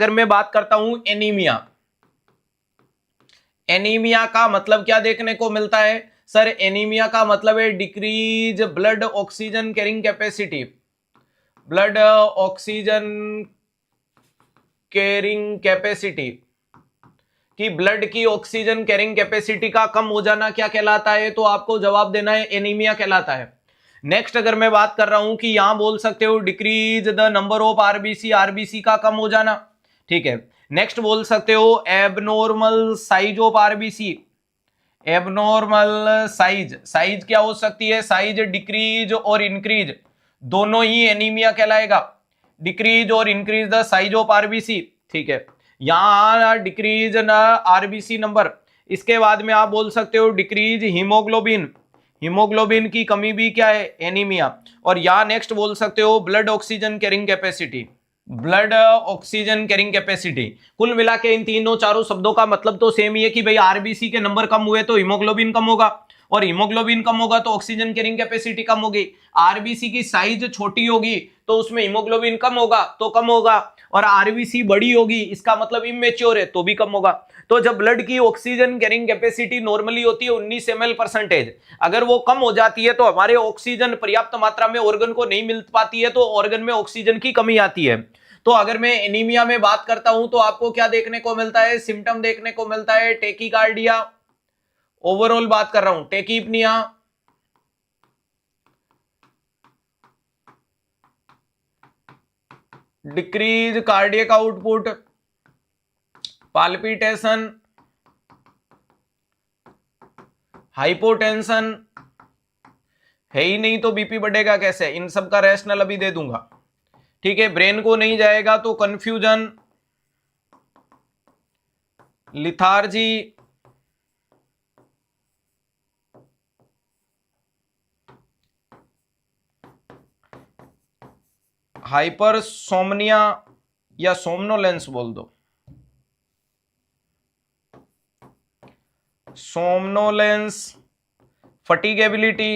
अगर मैं बात करता हूं एनीमिया, एनीमिया का मतलब क्या देखने को मिलता है सर? एनीमिया का मतलब है decrease blood oxygen carrying capacity, blood oxygen carrying capacity, कि ब्लड की ऑक्सीजन कैरिंग कैपेसिटी का कम हो जाना क्या कहलाता है? तो आपको जवाब देना है एनीमिया कहलाता है। नेक्स्ट अगर मैं बात कर रहा हूं कि यहां बोल सकते हो decrease the number of RBC, RBC का कम हो जाना, ठीक है। नेक्स्ट बोल सकते हो abnormal size of RBC, abnormal size, size क्या हो सकती है? साइज डिक्रीज और इंक्रीज दोनों ही एनीमिया कहलाएगा, डिक्रीज और increase the size of RBC, ठीक है। यहां डिक्रीज न आरबीसी नंबर, इसके बाद में आप बोल सकते हो डिक्रीज हीमोग्लोबिन, हीमोग्लोबिन की कमी भी क्या है? एनीमिया। और यहां नेक्स्ट बोल सकते हो blood oxygen carrying capacity, blood oxygen carrying capacity. कुल मिला के इन तीनों चारों शब्दों का मतलब तो सेम ही है कि भाई आरबीसी के नंबर कम हुए तो हीमोग्लोबिन कम होगा, और हीमोग्लोबिन कम होगा तो ऑक्सीजन कैरिंग कैपेसिटी कम होगी। आरबीसी की साइज छोटी होगी तो उसमें हीमोग्लोबिन कम होगा तो कम होगा, और आरबीसी बड़ी होगी इसका मतलब इमेच्योर है तो भी कम होगा। तो जब ब्लड की ऑक्सीजन कैरिंग कैपेसिटी नॉर्मली होती है 19 ml/, अगर वो कम हो जाती है तो हमारे ऑक्सीजन पर्याप्त मात्रा में ऑर्गन को नहीं मिल पाती है, तो ऑर्गन में ऑक्सीजन की कमी आती है। तो अगर मैं एनीमिया में बात करता हूं तो आपको क्या देखने को मिलता है? सिम्टम देखने को मिलता है टेकीकार्डिया, ओवरऑल बात कर रहा हूं, tachypnoea, decrease cardiac output, palpitation, hypotension, है ही नहीं तो बीपी बढ़ेगा कैसे? इन सब का रैशनल अभी दे दूंगा, ठीक है। ब्रेन को नहीं जाएगा तो कंफ्यूजन, लिथार्जी, हाइपरसोमनिया या सोमनोलेंस बोल दो, somnolence, fatigability,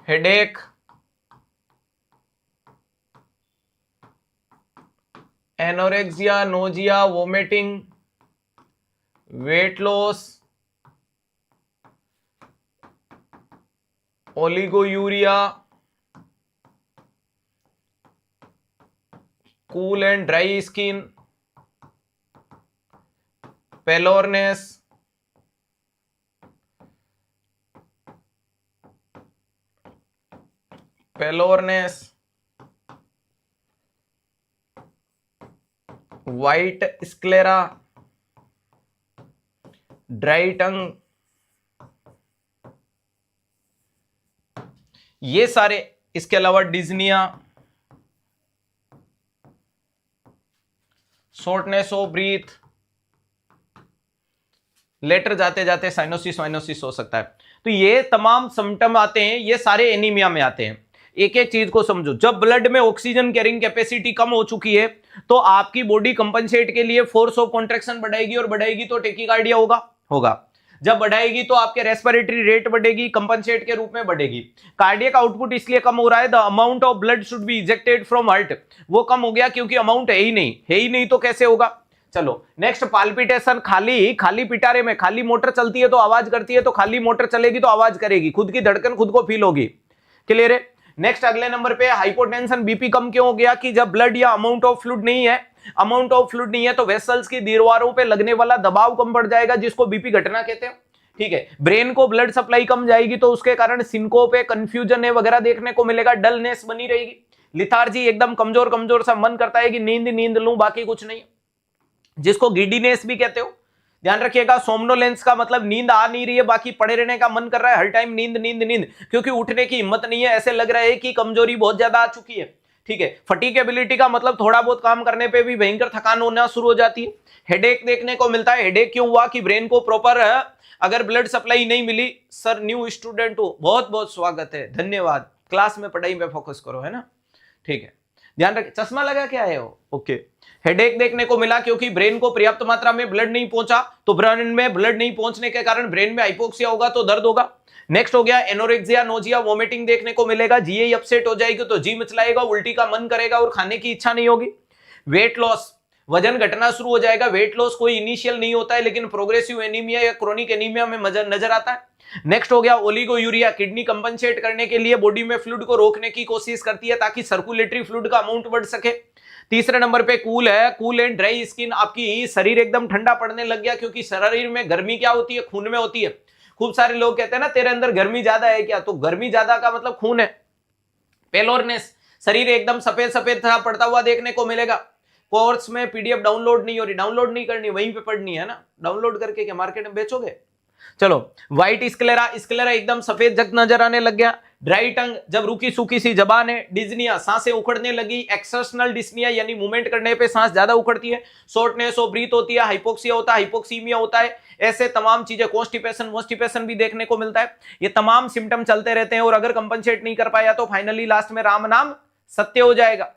headache, anorexia, nausea, vomiting, weight loss, oliguria, cool and dry skin, pallorness, pallorness, white sclera, dry tongue, ये सारे। इसके अलावा dyspnoea, shortness of breath, later जाते जाते साइनोसिस वाइनोसिस हो सकता है। तो ये तमाम सिम्टम आते हैं, ये सारे एनीमिया में आते हैं। एक एक चीज को समझो, जब ब्लड में ऑक्सीजन कैरिंग कैपेसिटी कम हो चुकी है तो आपकी बॉडी कंपनसेट के लिए फोर्स ऑफ कॉन्ट्रैक्शन बढ़ाएगी, और बढ़ाएगी तो टेकीकार्डिया होगा। जब बढ़ाएगी तो आपके रेस्पिरेटरी रेट बढ़ेगी, कंपनसेट के रूप में बढ़ेगी। कार्डियक आउटपुट इसलिए कम हो रहा है, the amount of blood should be ejected from heart, वो कम हो गया क्योंकि अमाउंट है ही नहीं तो कैसे होगा? चलो नेक्स्ट, पाल्पिटेशन, खाली पिटारे में खाली मोटर चलती है तो आवाज करती है, तो खाली मोटर चलेगी तो आवाज करेगी, खुद की धड़कन खुद को फील होगी। क्लियर है? नेक्स्ट अगले नंबर पे हाइपोटेंशन, बीपी कम क्यों हो गया? कि जब ब्लड या अमाउंट ऑफ फ्लूइड नहीं है तो वेसल्स की दीवारों पे लगने वाला दबाव कम बढ़ जाएगा, जिसको बीपी घटना कहते हैं, ठीक है। ब्रेन को ब्लड सप्लाई कम जाएगी तो उसके कारण सिंकोप है, कंफ्यूजन है वगैरह देखने को मिलेगा, डलनेस बनी रहेगी, लिथार्जी, एकदम कमजोर सा मन करता है कि नींद लूं, बाकी कुछ नहीं, जिसको गिडीनेस भी कहते हो। ध्यान रखिएगा, सोमनोलेंस का मतलब नींद आ नहीं रही है, बाकी पड़े रहने का मन कर रहा है, हर टाइम नींद, क्योंकि उठने की हिम्मत नहीं है, ऐसे लग रहा है कि कमजोरी बहुत ज्यादा आ चुकी है, ठीक है। फटीगेबिलिटी का मतलब थोड़ा बहुत काम करने पे भी भयंकर थकान होना शुरू हो जाती है। हेडेक देखने को मिलता है, हेडेक क्यों हुआ? कि ब्रेन को प्रॉपर अगर ब्लड सप्लाई नहीं मिली। सर न्यू स्टूडेंट हो, बहुत बहुत स्वागत है, धन्यवाद। क्लास में पढ़ाई में फोकस करो, है ना, ठीक है। ध्यान रखें, चश्मा लगा के आए हो, ओके। हेडेक देखने को मिला क्योंकि ब्रेन को पर्याप्त मात्रा में ब्लड नहीं पहुंचा, तो ब्रेन में ब्लड नहीं पहुंचने के कारण ब्रेन में हाइपोक्सिया होगा तो दर्द होगा। नेक्स्ट हो गया एनोरेक्सिया, नोजिया, वोमिटिंग देखने को मिलेगा। जीए अपसेट हो जाएगी तो जी मचलाएगा, उल्टी का मन करेगा और खाने की इच्छा नहीं होगी। वेट लॉस, वजन घटना शुरू हो जाएगा। वेट लॉस कोई इनिशियल नहीं होता है, लेकिन प्रोग्रेसिव एनीमिया या क्रोनिक एनीमिया में नजर आता है। नेक्स्ट हो गया ओलिगोयूरिया, किडनी कंपनसेट करने के लिए बॉडी में फ्लूइड को रोकने की कोशिश करती है ताकि सर्कुलेटरी फ्लूइड का अमाउंट बढ़ सके। तीसरे नंबर पे कूल है, कूल एंड ड्राई स्किन, आपकी शरीर एकदम ठंडा पड़ने लग गया, क्योंकि शरीर में गर्मी क्या होती है, खून में होती है। खूब सारे लोग कहते हैं ना तेरे अंदर गर्मी ज्यादा है क्या, तो गर्मी ज्यादा का मतलब खून है। पेलोरनेस, शरीर एकदम सफेद सफेद पड़ता हुआ देखने को मिलेगा। कोर्स में पीडीएफ डाउनलोड नहीं हो रही, डाउनलोड नहीं करनी, वहीं पे पढ़नी है ना, डाउनलोड करके क्या मार्केट में बेचोगे। चलो, व्हाइट स्क्लेरा, स्क्लेरा एकदम सफेद जग नजर आने लग गया। ड्राई टंग, जब रूखी सूखी सी जबान है। डिज्निया, सांसें उखड़ने लगी। एक्सर्शनल डिस्निया, यानी मूवमेंट करने पे सांस ज्यादा उखड़ती है। शॉर्टनेस ऑफ ब्रीथ होती है। हाइपोक्सिया होता है, हाइपोक्सीमिया होता है। ऐसे तमाम चीजें, कॉन्स्टिपेशन भी देखने को मिलता है। ये तमाम सिम्टम चलते रहते हैं और अगर कंपनसेट नहीं कर पाया तो फाइनली लास्ट में राम नाम सत्य हो जाएगा।